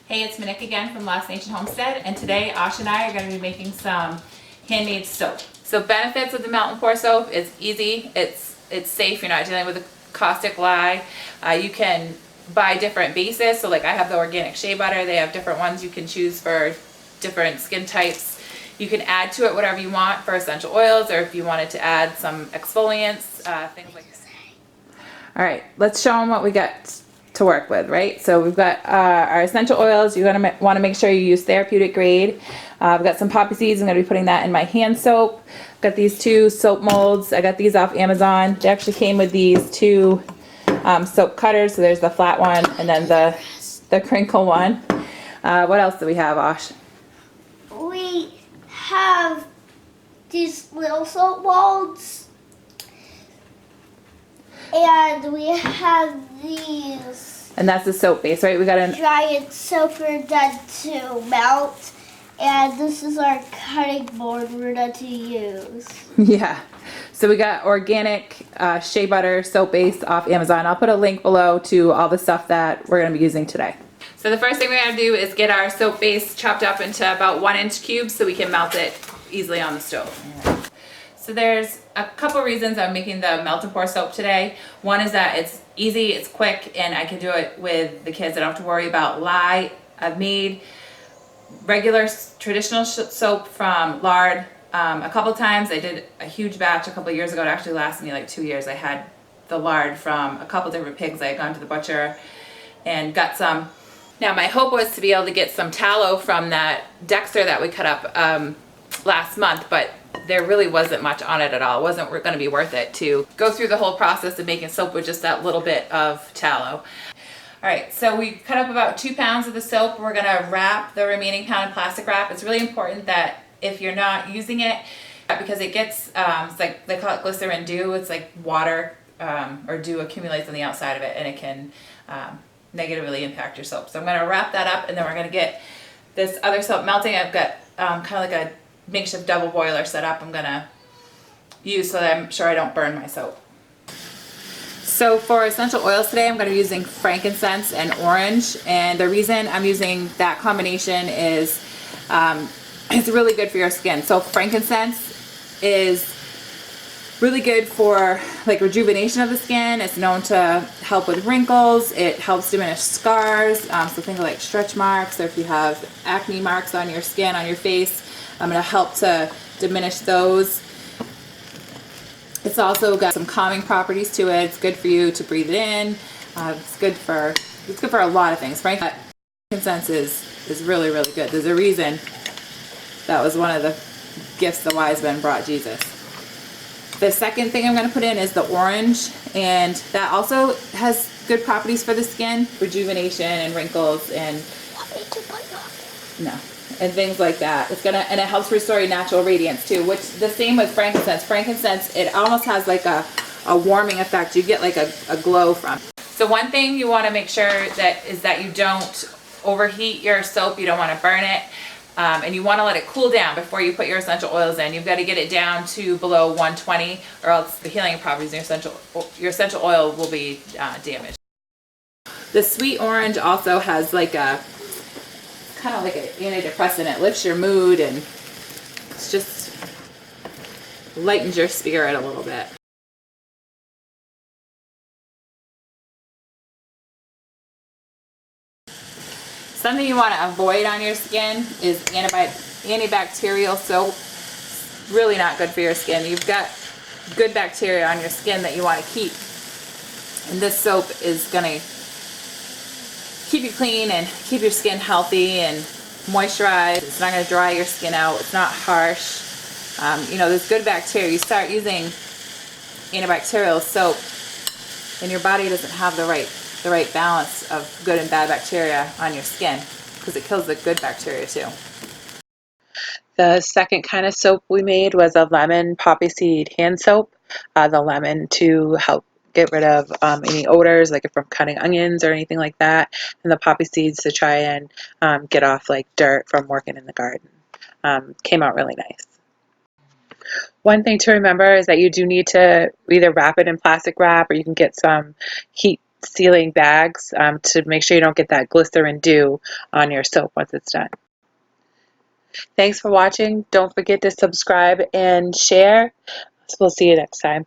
Hey, it's Nick again from Lost Nation Homestead, and today Ash and I are going to be making some handmade soap. So benefits of the melt and pour soap: it's easy, it's safe, you're not dealing with a caustic lye. You can buy different bases, so like I have the organic shea butter, they have different ones you can choose for different skin types. You can add to it whatever you want for essential oils, or if you wanted to add some exfoliants, things like that. All right, let's show them what we got to work with, right? So we've got our essential oils. You're gonna want to make sure you use therapeutic grade. I've got some poppy seeds. I'm gonna be putting that in my hand soap. Got these two soap molds. I got these off Amazon. They actually came with these two soap cutters. So there's the flat one and then the crinkle one. What else do we have, Ash? We have these little soap molds. And we have these. And that's the soap base, right? We got a giant soap we're done to melt. And this is our cutting board we're done to use. Yeah. So we got organic shea butter soap base off Amazon. I'll put a link below to all the stuff that we're going to be using today. So the first thing we're going to do is get our soap base chopped up into about 1-inch cubes so we can melt it easily on the stove. So there's a couple reasons I'm making the melt and pour soap today. One is that it's easy, it's quick, and I can do it with the kids. I don't have to worry about lye. I've made regular traditional soap from lard a couple times. I did a huge batch a couple years ago. It actually lasted me like 2 years. I had the lard from a couple different pigs. I had gone to the butcher and got some. Now my hope was to be able to get some tallow from that Dexter that we cut up last month, but there really wasn't much on it at all. It wasn't going to be worth it to go through the whole process of making soap with just that little bit of tallow. All right, so we cut up about 2 pounds of the soap. We're gonna wrap the remaining pound in plastic wrap. It's really important that if you're not using it, because it gets, it's like, they call it glycerin dew. It's like water or dew accumulates on the outside of it, and it can negatively impact your soap. So I'm gonna wrap that up, and then we're gonna get this other soap melting. I've got kind of like a makeshift double boiler set up I'm gonna use so that I'm sure I don't burn my soap. So for essential oils today, I'm going to be using frankincense and orange, and the reason I'm using that combination is it's really good for your skin. So frankincense is really good for like rejuvenation of the skin. It's known to help with wrinkles. It helps diminish scars. So think of like stretch marks, or if you have acne marks on your skin, on your face, I'm going to help to diminish those. It's also got some calming properties to it. It's good for you to breathe it in. It's good for a lot of things. Frankincense is really, really good. There's a reason that was one of the gifts the wise men brought Jesus. The second thing I'm going to put in is the orange, and that also has good properties for the skin, rejuvenation and wrinkles and and things like that. And it helps restore your natural radiance too, which the same with frankincense. Frankincense, it almost has like a warming effect. You get like a glow from. So one thing you want to make sure is that you don't overheat your soap. You don't want to burn it. And you want to let it cool down before you put your essential oils in. You've got to get it down to below 120, or else the healing properties in your essential oil will be damaged. The sweet orange also has like a kind of like an antidepressant. It lifts your mood and it's just lightens your spirit a little bit. Something you want to avoid on your skin is antibacterial soap. Really not good for your skin. You've got good bacteria on your skin that you want to keep, and this soap is going to keep you clean and keep your skin healthy and moisturized. It's not going to dry your skin out. It's not harsh. There's good bacteria. You start using antibacterial soap and your body doesn't have the right balance of good and bad bacteria on your skin, because it kills the good bacteria too. The second kind of soap we made was a lemon poppy seed hand soap. The lemon to help get rid of any odors, like from cutting onions or anything like that, and the poppy seeds to try and get off like dirt from working in the garden. Came out really nice. One thing to remember is that you do need to either wrap it in plastic wrap, or you can get some heat sealing bags to make sure you don't get that glycerin dew on your soap once it's done. Thanks for watching. Don't forget to subscribe and share. We'll see you next time.